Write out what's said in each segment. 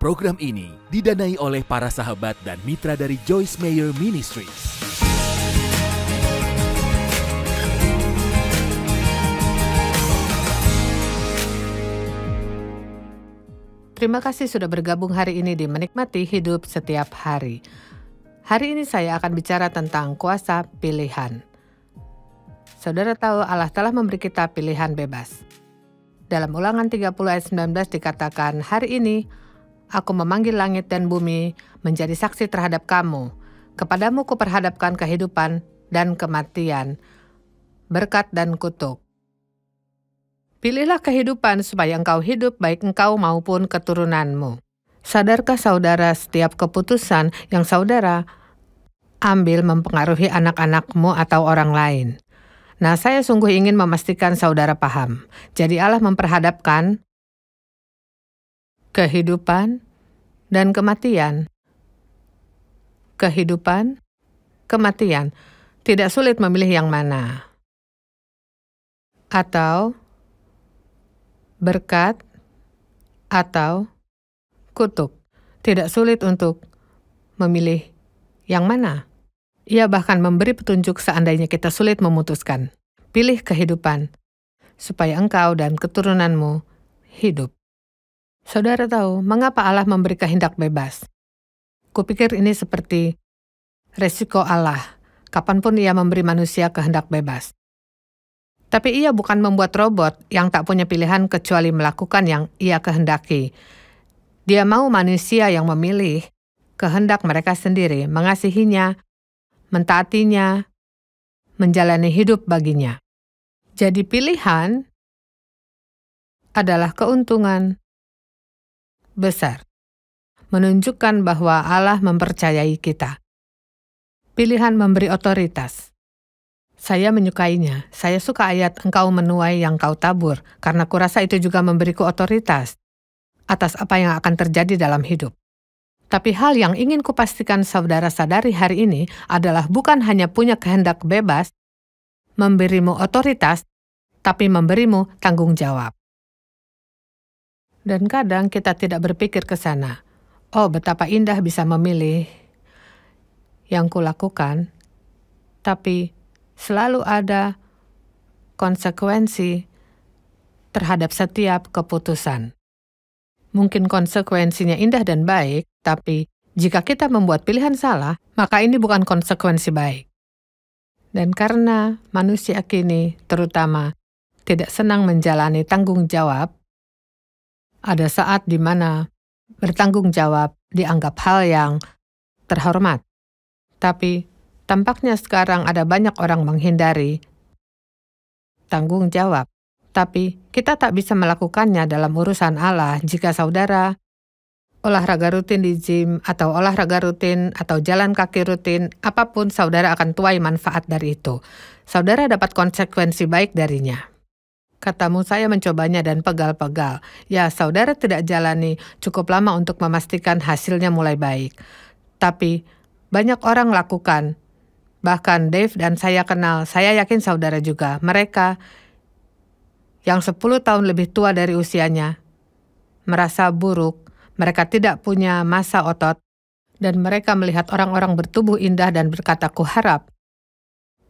Program ini didanai oleh para sahabat dan mitra dari Joyce Meyer Ministries. Terima kasih sudah bergabung hari ini di Menikmati Hidup Setiap Hari. Hari ini saya akan bicara tentang kuasa pilihan. Saudara tahu Allah telah memberi kita pilihan bebas. Dalam Ulangan 30 ayat 19 dikatakan, hari ini aku memanggil langit dan bumi menjadi saksi terhadap kamu. Kepadamu kuperhadapkan kehidupan dan kematian, berkat dan kutuk. Pilihlah kehidupan supaya engkau hidup baik engkau maupun keturunanmu. Sadarkah saudara setiap keputusan yang saudara ambil mempengaruhi anak-anakmu atau orang lain? Nah, saya sungguh ingin memastikan saudara paham. Jadi Allah memperhadapkan kehidupan dan kematian. Kehidupan, kematian. Tidak sulit memilih yang mana. Atau berkat atau kutuk. Tidak sulit untuk memilih yang mana. Ia bahkan memberi petunjuk seandainya kita sulit memutuskan. Pilih kehidupan, supaya engkau dan keturunanmu hidup. Saudara tahu, mengapa Allah memberi kehendak bebas? Kupikir ini seperti resiko Allah, kapanpun ia memberi manusia kehendak bebas. Tapi ia bukan membuat robot yang tak punya pilihan kecuali melakukan yang ia kehendaki. Dia mau manusia yang memilih kehendak mereka sendiri, mengasihinya, mentaatinya, menjalani hidup baginya. Jadi pilihan adalah keuntungan besar, menunjukkan bahwa Allah mempercayai kita. Pilihan memberi otoritas. Saya menyukainya. Saya suka ayat engkau menuai yang kau tabur, karena kurasa itu juga memberiku otoritas atas apa yang akan terjadi dalam hidup. Tapi hal yang ingin kupastikan saudara sadari hari ini adalah bukan hanya punya kehendak bebas, memberimu otoritas, tapi memberimu tanggung jawab. Dan kadang kita tidak berpikir ke sana. Oh, betapa indah bisa memilih yang kulakukan, tapi selalu ada konsekuensi terhadap setiap keputusan. Mungkin konsekuensinya indah dan baik, tapi jika kita membuat pilihan salah, maka ini bukan konsekuensi baik. Dan karena manusia kini terutama tidak senang menjalani tanggung jawab, ada saat di mana bertanggung jawab dianggap hal yang terhormat. Tapi tampaknya sekarang ada banyak orang menghindari tanggung jawab. Tapi kita tak bisa melakukannya dalam urusan Allah jika saudara olahraga rutin di gym atau olahraga rutin atau jalan kaki rutin, apapun saudara akan tuai manfaat dari itu. Saudara dapat konsekuensi baik darinya. Katamu saya mencobanya dan pegal-pegal. Ya, saudara tidak jalani cukup lama untuk memastikan hasilnya mulai baik. Tapi banyak orang lakukan. Bahkan Dave dan saya kenal, saya yakin saudara juga. Mereka yang 10 tahun lebih tua dari usianya, merasa buruk, mereka tidak punya massa otot, dan mereka melihat orang-orang bertubuh indah dan berkata, kuharap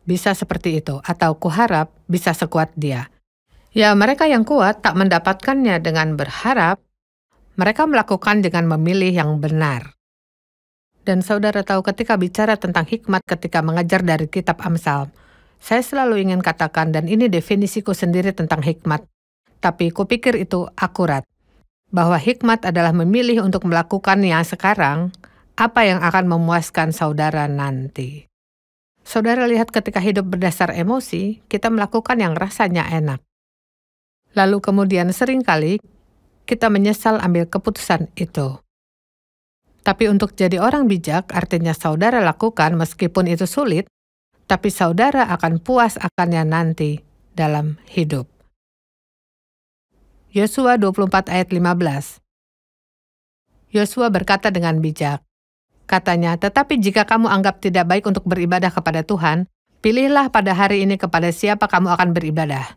bisa seperti itu, atau kuharap bisa sekuat dia. Ya, mereka yang kuat tak mendapatkannya dengan berharap, mereka melakukan dengan memilih yang benar. Dan saudara tahu ketika bicara tentang hikmat ketika mengajar dari kitab Amsal, saya selalu ingin katakan, dan ini definisiku sendiri tentang hikmat, tapi kupikir itu akurat, bahwa hikmat adalah memilih untuk melakukan yang sekarang, apa yang akan memuaskan saudara nanti. Saudara lihat ketika hidup berdasar emosi, kita melakukan yang rasanya enak. Lalu kemudian seringkali kita menyesal ambil keputusan itu. Tapi untuk jadi orang bijak, artinya saudara lakukan meskipun itu sulit, tapi saudara akan puas akannya nanti dalam hidup. Yosua 24 ayat 15. Yosua berkata dengan bijak. Katanya, tetapi jika kamu anggap tidak baik untuk beribadah kepada Tuhan, pilihlah pada hari ini kepada siapa kamu akan beribadah.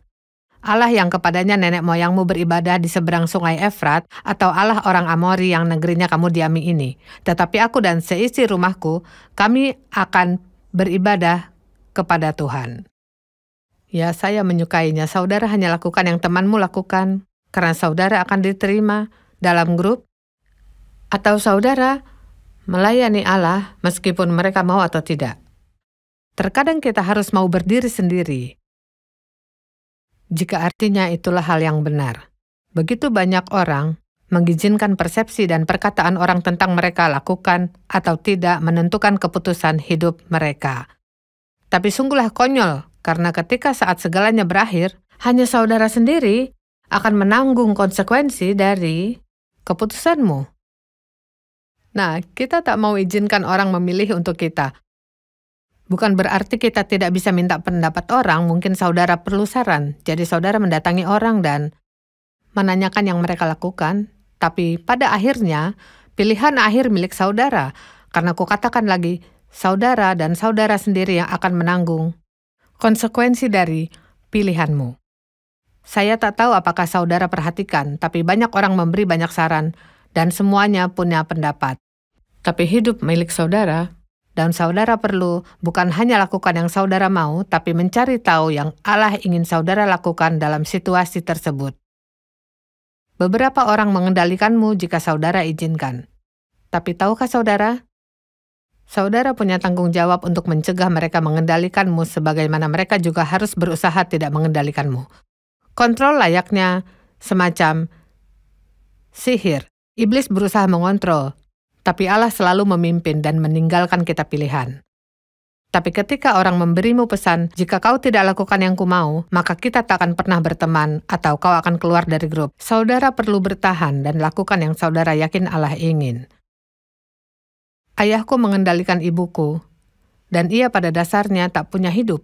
Allah yang kepadanya nenek moyangmu beribadah di seberang sungai Efrat, atau Allah orang Amori yang negerinya kamu diami ini. Tetapi aku dan seisi rumahku, kami akan beribadah kepada Tuhan. Ya, saya menyukainya. Saudara hanya lakukan yang temanmu lakukan, karena saudara akan diterima dalam grup, atau saudara melayani Allah meskipun mereka mau atau tidak. Terkadang kita harus mau berdiri sendiri, jika artinya itulah hal yang benar. Begitu banyak orang mengizinkan persepsi dan perkataan orang tentang mereka lakukan atau tidak menentukan keputusan hidup mereka. Tapi sungguhlah konyol, karena ketika saat segalanya berakhir, hanya saudara sendiri akan menanggung konsekuensi dari keputusanmu. Nah, kita tak mau izinkan orang memilih untuk kita. Bukan berarti kita tidak bisa minta pendapat orang, mungkin saudara perlu saran. Jadi saudara mendatangi orang dan menanyakan yang mereka lakukan, tapi pada akhirnya pilihan akhir milik saudara. Karena kukatakan lagi, saudara dan saudara sendiri yang akan menanggung konsekuensi dari pilihanmu. Saya tak tahu apakah saudara perhatikan, tapi banyak orang memberi banyak saran dan semuanya punya pendapat. Tapi hidup milik saudara. Dan saudara perlu bukan hanya lakukan yang saudara mau, tapi mencari tahu yang Allah ingin saudara lakukan dalam situasi tersebut. Beberapa orang mengendalikanmu jika saudara izinkan. Tapi tahukah saudara? Saudara punya tanggung jawab untuk mencegah mereka mengendalikanmu sebagaimana mereka juga harus berusaha tidak mengendalikanmu. Kontrol layaknya semacam sihir. Iblis berusaha mengontrol, tapi Allah selalu memimpin dan meninggalkan kita pilihan. Tapi ketika orang memberimu pesan, jika kau tidak lakukan yang kumau, maka kita tak akan pernah berteman atau kau akan keluar dari grup. Saudara perlu bertahan dan lakukan yang saudara yakin Allah ingin. Ayahku mengendalikan ibuku, dan ia pada dasarnya tak punya hidup.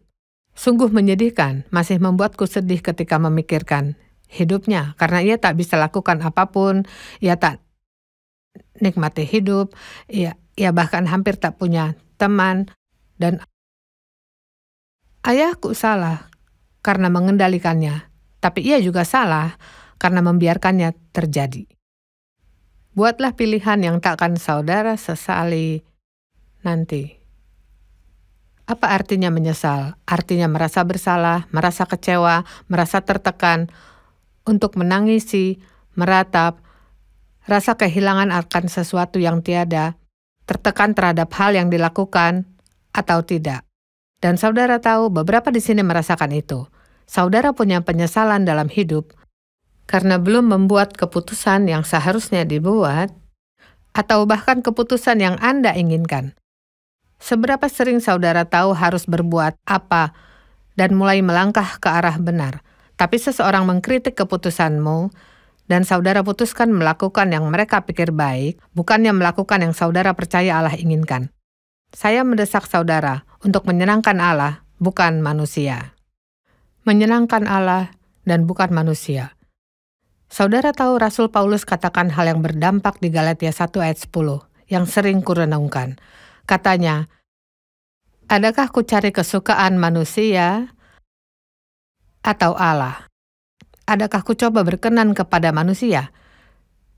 Sungguh menyedihkan, masih membuatku sedih ketika memikirkan hidupnya, karena ia tak bisa lakukan apapun, ia tak nikmati hidup, ia bahkan hampir tak punya teman, dan ayahku salah karena mengendalikannya, tapi ia juga salah karena membiarkannya terjadi. Buatlah pilihan yang takkan saudara sesali nanti. Apa artinya menyesal? Artinya merasa bersalah, merasa kecewa, merasa tertekan, untuk menangisi, meratap, rasa kehilangan akan sesuatu yang tiada, tertekan terhadap hal yang dilakukan atau tidak. Dan saudara tahu beberapa di sini merasakan itu. Saudara punya penyesalan dalam hidup karena belum membuat keputusan yang seharusnya dibuat atau bahkan keputusan yang Anda inginkan. Seberapa sering saudara tahu harus berbuat apa dan mulai melangkah ke arah benar, tapi seseorang mengkritik keputusanmu dan saudara putuskan melakukan yang mereka pikir baik, bukannya melakukan yang saudara percaya Allah inginkan. Saya mendesak saudara untuk menyenangkan Allah, bukan manusia. Menyenangkan Allah dan bukan manusia. Saudara tahu Rasul Paulus katakan hal yang berdampak di Galatia 1 ayat 10, yang sering kurenungkan. Katanya, adakah ku cari kesukaan manusia atau Allah? Adakah ku coba berkenan kepada manusia?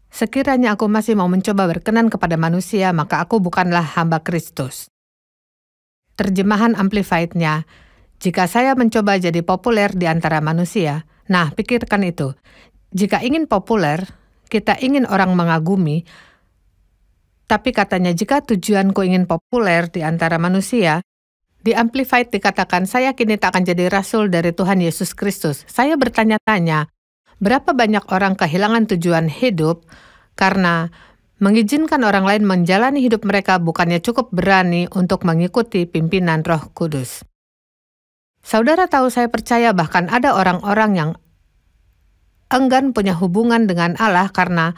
Sekiranya aku masih mau mencoba berkenan kepada manusia, maka aku bukanlah hamba Kristus. Terjemahan Amplified-nya, jika saya mencoba jadi populer di antara manusia, nah pikirkan itu. Jika ingin populer, kita ingin orang mengagumi, tapi katanya jika tujuanku ingin populer di antara manusia, di Amplified dikatakan, saya kini tak akan jadi rasul dari Tuhan Yesus Kristus. Saya bertanya-tanya, berapa banyak orang kehilangan tujuan hidup karena mengizinkan orang lain menjalani hidup mereka bukannya cukup berani untuk mengikuti pimpinan Roh Kudus. Saudara tahu saya percaya bahkan ada orang-orang yang enggan punya hubungan dengan Allah karena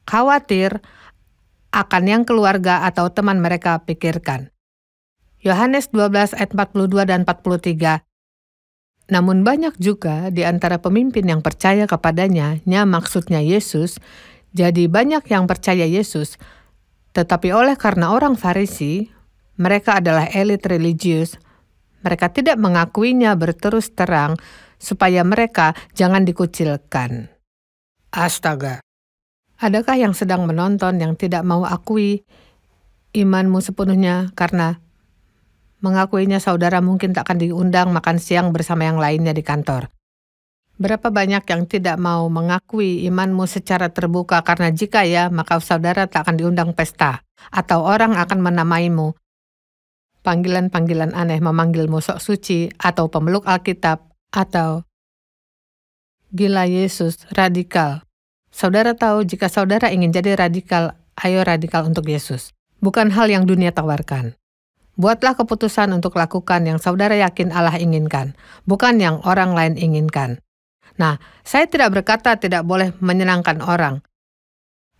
khawatir akan yang keluarga atau teman mereka pikirkan. Yohanes 12 ayat 42 dan 43. Namun banyak juga di antara pemimpin yang percaya kepadanya, maksudnya Yesus, jadi banyak yang percaya Yesus, tetapi oleh karena orang Farisi, mereka adalah elit religius, mereka tidak mengakuinya berterus terang, supaya mereka jangan dikucilkan. Astaga. Adakah yang sedang menonton yang tidak mau akui imanmu sepenuhnya karena mengakuinya saudara mungkin tak akan diundang makan siang bersama yang lainnya di kantor? Berapa banyak yang tidak mau mengakui imanmu secara terbuka karena jika ya, maka saudara tak akan diundang pesta, atau orang akan menamaimu panggilan-panggilan aneh, memanggilmu sok suci, atau pemeluk Alkitab, atau gila Yesus, radikal. Saudara tahu jika saudara ingin jadi radikal, ayo radikal untuk Yesus. Bukan hal yang dunia tawarkan. Buatlah keputusan untuk lakukan yang saudara yakin Allah inginkan, bukan yang orang lain inginkan. Nah, saya tidak berkata tidak boleh menyenangkan orang.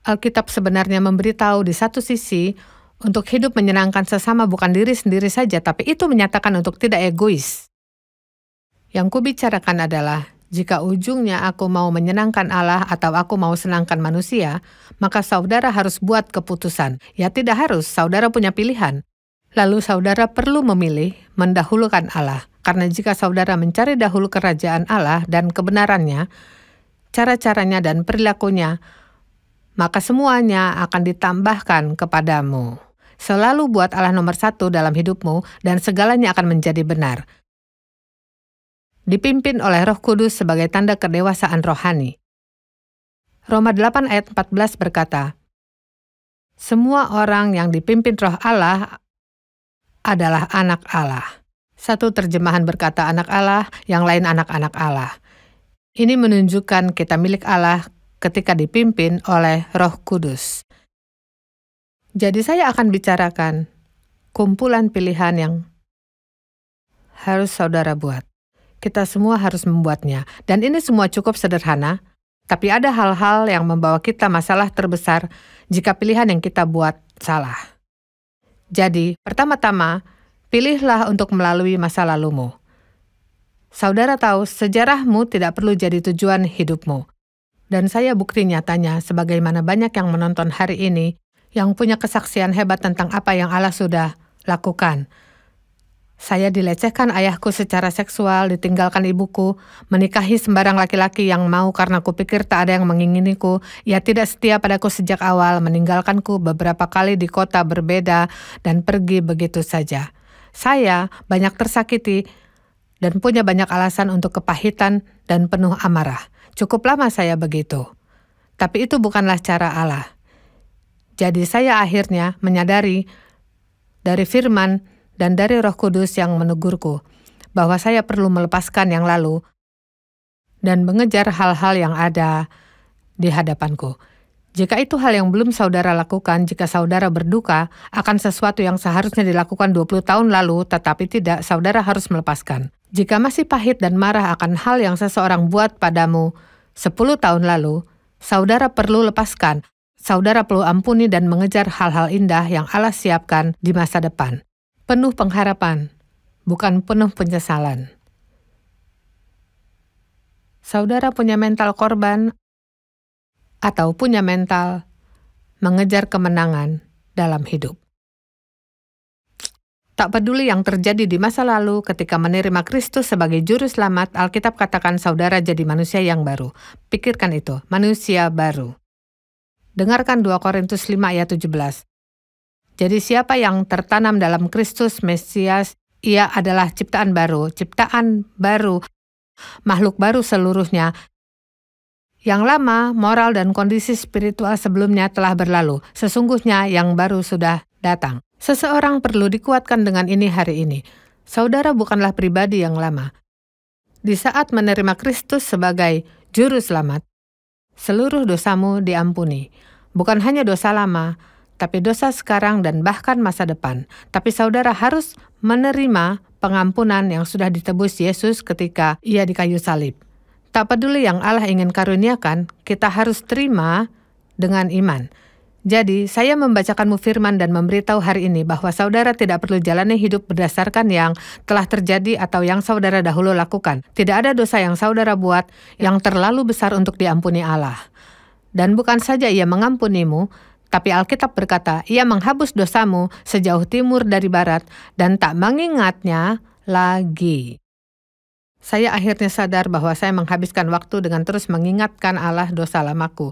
Alkitab sebenarnya memberitahu di satu sisi, untuk hidup menyenangkan sesama bukan diri sendiri saja, tapi itu menyatakan untuk tidak egois. Yang kubicarakan adalah, jika ujungnya aku mau menyenangkan Allah atau aku mau senangkan manusia, maka saudara harus buat keputusan. Ya tidak harus, saudara punya pilihan. Lalu saudara perlu memilih mendahulukan Allah. Karena jika saudara mencari dahulu kerajaan Allah dan kebenarannya, cara-caranya dan perilakunya, maka semuanya akan ditambahkan kepadamu. Selalu buat Allah nomor 1 dalam hidupmu dan segalanya akan menjadi benar. Dipimpin oleh Roh Kudus sebagai tanda kedewasaan rohani. Roma 8 ayat 14 berkata, semua orang yang dipimpin Roh Allah adalah anak Allah. Satu terjemahan berkata anak Allah, yang lain anak-anak Allah. Ini menunjukkan kita milik Allah ketika dipimpin oleh Roh Kudus. Jadi saya akan bicarakan kumpulan pilihan yang harus saudara buat. Kita semua harus membuatnya. Dan ini semua cukup sederhana, tapi ada hal-hal yang membawa kita masalah terbesar jika pilihan yang kita buat salah. Jadi, pertama-tama, pilihlah untuk melalui masa lalumu. Saudara tahu, sejarahmu tidak perlu jadi tujuan hidupmu. Dan saya bukti nyatanya, sebagaimana banyak yang menonton hari ini, yang punya kesaksian hebat tentang apa yang Allah sudah lakukan. Saya dilecehkan ayahku secara seksual, ditinggalkan ibuku, menikahi sembarang laki-laki yang mau karena kupikir tak ada yang menginginiku. Ia tidak setia padaku sejak awal, meninggalkanku beberapa kali di kota berbeda, dan pergi begitu saja. Saya banyak tersakiti dan punya banyak alasan untuk kepahitan dan penuh amarah. Cukup lama saya begitu. Tapi itu bukanlah cara Allah. Jadi saya akhirnya menyadari dari firman dan dari Roh Kudus yang menegurku bahwa saya perlu melepaskan yang lalu dan mengejar hal-hal yang ada di hadapanku. Jika itu hal yang belum saudara lakukan, jika saudara berduka akan sesuatu yang seharusnya dilakukan 20 tahun lalu, tetapi tidak, saudara harus melepaskan. Jika masih pahit dan marah akan hal yang seseorang buat padamu 10 tahun lalu, saudara perlu lepaskan. Saudara perlu ampuni dan mengejar hal-hal indah yang Allah siapkan di masa depan. Penuh pengharapan, bukan penuh penyesalan. Saudara punya mental korban atau punya mental mengejar kemenangan dalam hidup. Tak peduli yang terjadi di masa lalu ketika menerima Kristus sebagai juru selamat, Alkitab katakan saudara jadi manusia yang baru. Pikirkan itu, manusia baru. Dengarkan 2 Korintus 5 ayat 17. Jadi siapa yang tertanam dalam Kristus Mesias, ia adalah ciptaan baru, makhluk baru seluruhnya. Yang lama, moral dan kondisi spiritual sebelumnya telah berlalu. Sesungguhnya yang baru sudah datang. Seseorang perlu dikuatkan dengan ini hari ini. Saudara bukanlah pribadi yang lama. Di saat menerima Kristus sebagai juru selamat, seluruh dosamu diampuni. Bukan hanya dosa lama, tapi dosa sekarang dan bahkan masa depan. Tapi saudara harus menerima pengampunan yang sudah ditebus Yesus ketika ia di kayu salib. Tak peduli yang Allah ingin karuniakan, kita harus terima dengan iman. Jadi, saya membacakanmu firman dan memberitahu hari ini bahwa saudara tidak perlu jalani hidup berdasarkan yang telah terjadi atau yang saudara dahulu lakukan. Tidak ada dosa yang saudara buat yang terlalu besar untuk diampuni Allah. Dan bukan saja ia mengampunimu, tapi Alkitab berkata, ia menghapus dosamu sejauh timur dari barat dan tak mengingatnya lagi. Saya akhirnya sadar bahwa saya menghabiskan waktu dengan terus mengingatkan Allah dosa lamaku,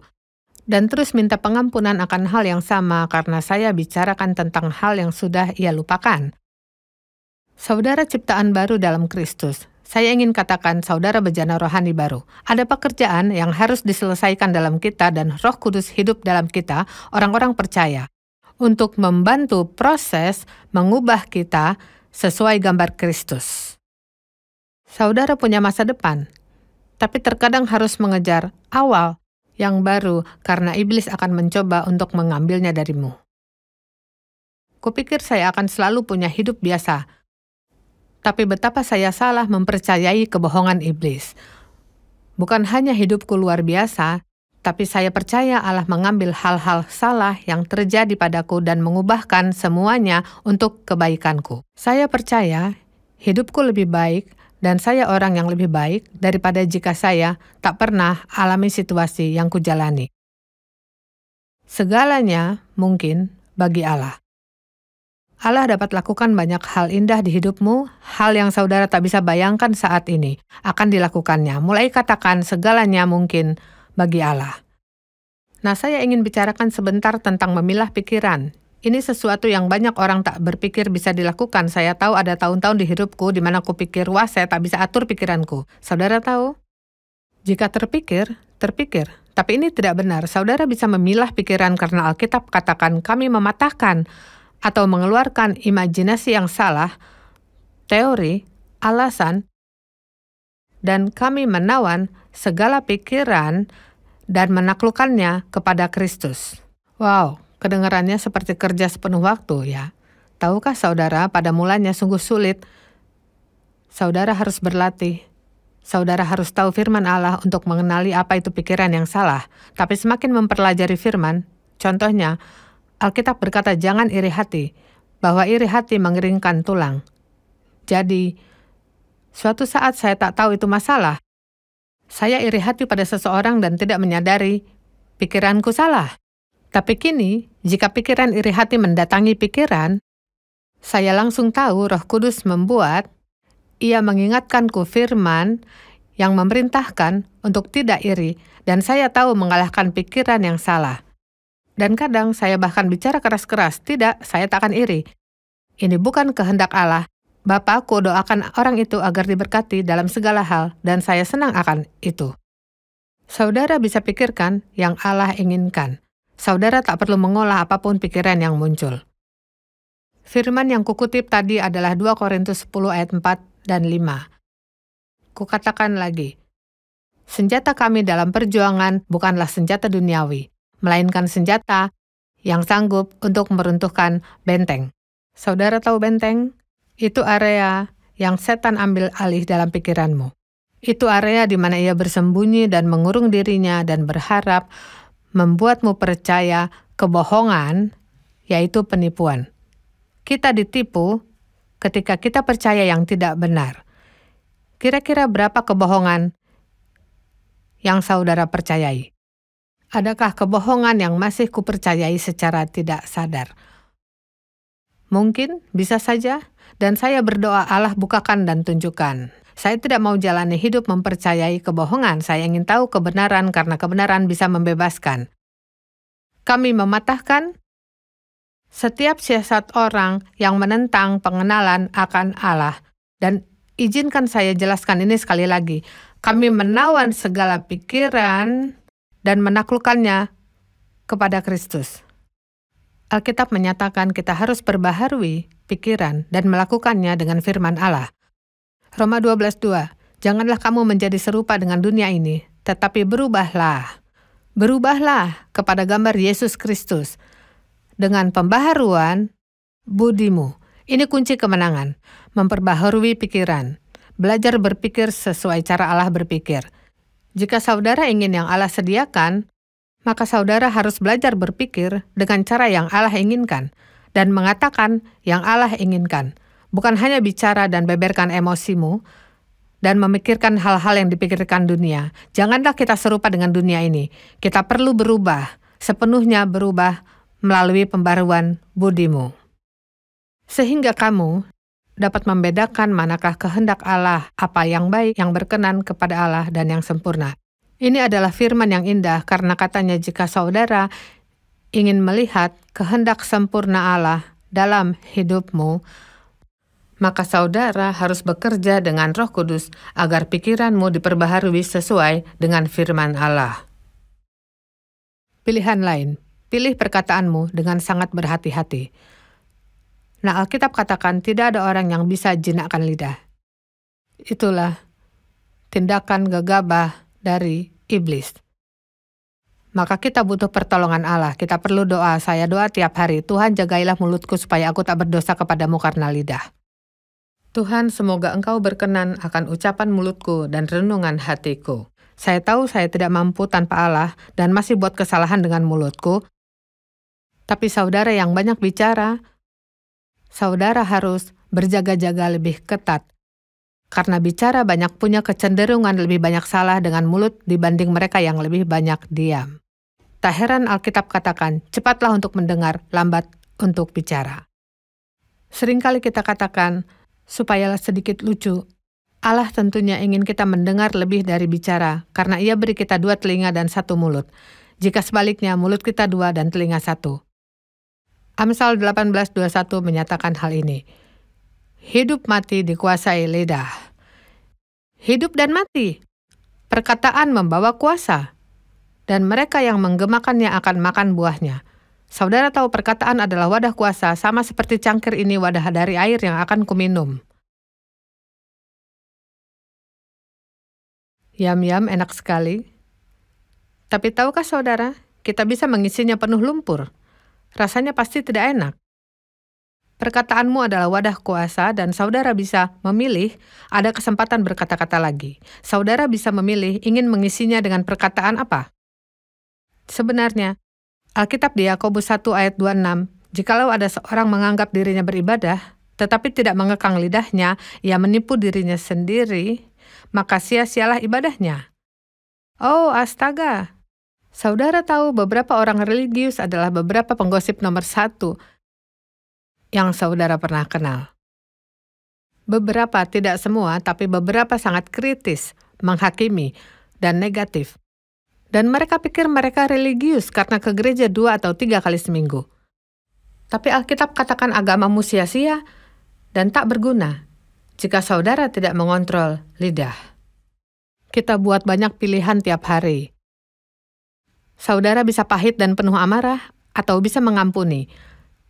dan terus minta pengampunan akan hal yang sama karena saya bicarakan tentang hal yang sudah ia lupakan. Saudara ciptaan baru dalam Kristus, saya ingin katakan saudara bejana rohani baru. Ada pekerjaan yang harus diselesaikan dalam kita dan Roh Kudus hidup dalam kita, orang-orang percaya, untuk membantu proses mengubah kita sesuai gambar Kristus. Saudara punya masa depan, tapi terkadang harus mengejar awal yang baru karena iblis akan mencoba untuk mengambilnya darimu. Kupikir saya akan selalu punya hidup biasa, tapi betapa saya salah mempercayai kebohongan iblis. Bukan hanya hidupku luar biasa, tapi saya percaya Allah mengambil hal-hal salah yang terjadi padaku dan mengubahkan semuanya untuk kebaikanku. Saya percaya hidupku lebih baik dan saya orang yang lebih baik daripada jika saya tak pernah alami situasi yang kujalani. Segalanya mungkin bagi Allah. Allah dapat lakukan banyak hal indah di hidupmu, hal yang saudara tak bisa bayangkan saat ini akan dilakukannya. Mulai katakan segalanya mungkin bagi Allah. Nah, saya ingin bicarakan sebentar tentang memilah pikiran. Ini sesuatu yang banyak orang tak berpikir bisa dilakukan. Saya tahu ada tahun-tahun di hidupku di mana kupikir, wah saya tak bisa atur pikiranku. Saudara tahu? Jika terpikir. Tapi ini tidak benar. Saudara bisa memilah pikiran karena Alkitab katakan kami mematahkan atau mengeluarkan imajinasi yang salah, teori, alasan, dan kami menawan segala pikiran dan menaklukkannya kepada Kristus. Wow, kedengarannya seperti kerja sepenuh waktu ya. Tahukah saudara, pada mulanya sungguh sulit. Saudara harus berlatih. Saudara harus tahu firman Allah untuk mengenali apa itu pikiran yang salah. Tapi semakin mempelajari firman, contohnya, Alkitab berkata jangan iri hati, bahwa iri hati mengeringkan tulang. Jadi, suatu saat saya tak tahu itu masalah. Saya iri hati pada seseorang dan tidak menyadari pikiranku salah. Tapi kini, jika pikiran iri hati mendatangi pikiran, saya langsung tahu Roh Kudus membuat, ia mengingatkanku firman yang memerintahkan untuk tidak iri, dan saya tahu mengalahkan pikiran yang salah. Dan kadang saya bahkan bicara keras-keras, tidak, saya tak akan iri. Ini bukan kehendak Allah. Bapakku doakan orang itu agar diberkati dalam segala hal, dan saya senang akan itu. Saudara bisa pikirkan yang Allah inginkan. Saudara tak perlu mengolah apapun pikiran yang muncul. Firman yang kukutip tadi adalah 2 Korintus 10 ayat 4 dan 5. Kukatakan lagi, senjata kami dalam perjuangan bukanlah senjata duniawi, melainkan senjata yang sanggup untuk meruntuhkan benteng. Saudara tahu benteng? Itu area yang setan ambil alih dalam pikiranmu. Itu area di mana ia bersembunyi dan mengurung dirinya dan berharap membuatmu percaya kebohongan, yaitu penipuan. Kita ditipu ketika kita percaya yang tidak benar. Kira-kira berapa kebohongan yang saudara percayai? Adakah kebohongan yang masih kupercayai secara tidak sadar? Mungkin, bisa saja, dan saya berdoa Allah bukakan dan tunjukkan. Saya tidak mau jalani hidup mempercayai kebohongan, saya ingin tahu kebenaran karena kebenaran bisa membebaskan. Kami mematahkan setiap siasat orang yang menentang pengenalan akan Allah. Dan izinkan saya jelaskan ini sekali lagi. Kami menawan segala pikiran dan menaklukkannya kepada Kristus. Alkitab menyatakan kita harus perbaharui pikiran dan melakukannya dengan firman Allah. Roma 12:2, janganlah kamu menjadi serupa dengan dunia ini, tetapi berubahlah. Berubahlah kepada gambar Yesus Kristus dengan pembaharuan budimu. Ini kunci kemenangan, memperbaharui pikiran, belajar berpikir sesuai cara Allah berpikir. Jika saudara ingin yang Allah sediakan, maka saudara harus belajar berpikir dengan cara yang Allah inginkan dan mengatakan yang Allah inginkan. Bukan hanya bicara dan beberkan emosimu dan memikirkan hal-hal yang dipikirkan dunia. Janganlah kita serupa dengan dunia ini. Kita perlu berubah, sepenuhnya berubah melalui pembaruan budimu. Sehingga kamu dapat membedakan manakah kehendak Allah, apa yang baik, yang berkenan kepada Allah, dan yang sempurna. Ini adalah firman yang indah karena katanya jika saudara ingin melihat kehendak sempurna Allah dalam hidupmu, maka saudara harus bekerja dengan Roh Kudus agar pikiranmu diperbaharui sesuai dengan firman Allah. Pilihan lain, pilih perkataanmu dengan sangat berhati-hati. Nah, Alkitab katakan tidak ada orang yang bisa jinakkan lidah. Itulah tindakan gegabah dari iblis. Maka kita butuh pertolongan Allah. Kita perlu doa. Saya doa tiap hari, Tuhan jagailah mulutku supaya aku tak berdosa kepadamu karena lidah. Tuhan, semoga Engkau berkenan akan ucapan mulutku dan renungan hatiku. Saya tahu saya tidak mampu tanpa Allah dan masih buat kesalahan dengan mulutku. Tapi saudara yang banyak bicara, saudara harus berjaga-jaga lebih ketat. Karena bicara banyak punya kecenderungan lebih banyak salah dengan mulut dibanding mereka yang lebih banyak diam. Tak heran Alkitab katakan, cepatlah untuk mendengar, lambat untuk bicara. Seringkali kita katakan, supayalah sedikit lucu. Allah tentunya ingin kita mendengar lebih dari bicara, karena Ia beri kita 2 telinga dan 1 mulut. Jika sebaliknya, mulut kita 2 dan telinga 1. Amsal 18:21 menyatakan hal ini. Hidup mati dikuasai lidah. Hidup dan mati. Perkataan membawa kuasa. Dan mereka yang menggemakannya akan makan buahnya. Saudara tahu perkataan adalah wadah kuasa, sama seperti cangkir ini wadah dari air yang akan kuminum. Yam-yam enak sekali. Tapi tahukah saudara, kita bisa mengisinya penuh lumpur. Rasanya pasti tidak enak. Perkataanmu adalah wadah kuasa dan saudara bisa memilih, ada kesempatan berkata-kata lagi. Saudara bisa memilih ingin mengisinya dengan perkataan apa? Sebenarnya, Alkitab di Yakobus 1 ayat 26, jikalau ada seorang menganggap dirinya beribadah, tetapi tidak mengekang lidahnya, ia menipu dirinya sendiri, maka sia-sialah ibadahnya. Oh, astaga! Saudara tahu beberapa orang religius adalah beberapa penggosip nomor 1 yang saudara pernah kenal. Beberapa, tidak semua, tapi beberapa sangat kritis, menghakimi, dan negatif. Dan mereka pikir mereka religius karena ke gereja 2 atau 3 kali seminggu. Tapi Alkitab katakan agamamu sia-sia dan tak berguna jika saudara tidak mengontrol lidah. Kita buat banyak pilihan tiap hari. Saudara bisa pahit dan penuh amarah, atau bisa mengampuni.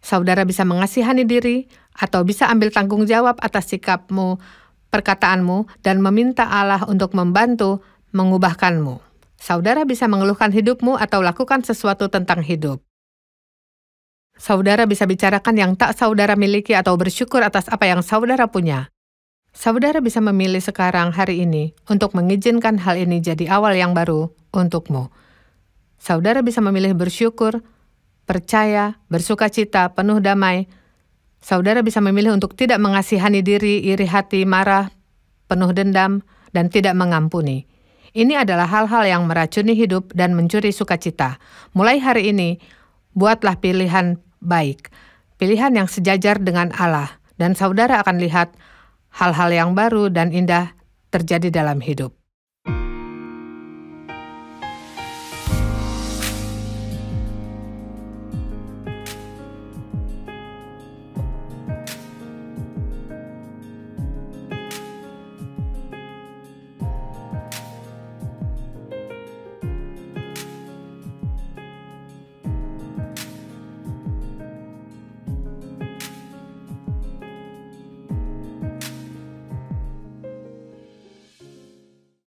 Saudara bisa mengasihani diri, atau bisa ambil tanggung jawab atas sikapmu, perkataanmu, dan meminta Allah untuk membantu mengubahkanmu. Saudara bisa mengeluhkan hidupmu atau lakukan sesuatu tentang hidup. Saudara bisa bicarakan yang tak saudara miliki atau bersyukur atas apa yang saudara punya. Saudara bisa memilih sekarang hari ini untuk mengizinkan hal ini jadi awal yang baru untukmu. Saudara bisa memilih bersyukur, percaya, bersukacita, penuh damai. Saudara bisa memilih untuk tidak mengasihani diri, iri hati, marah, penuh dendam, dan tidak mengampuni. Ini adalah hal-hal yang meracuni hidup dan mencuri sukacita. Mulai hari ini, buatlah pilihan baik, pilihan yang sejajar dengan Allah, dan saudara akan lihat hal-hal yang baru dan indah terjadi dalam hidup.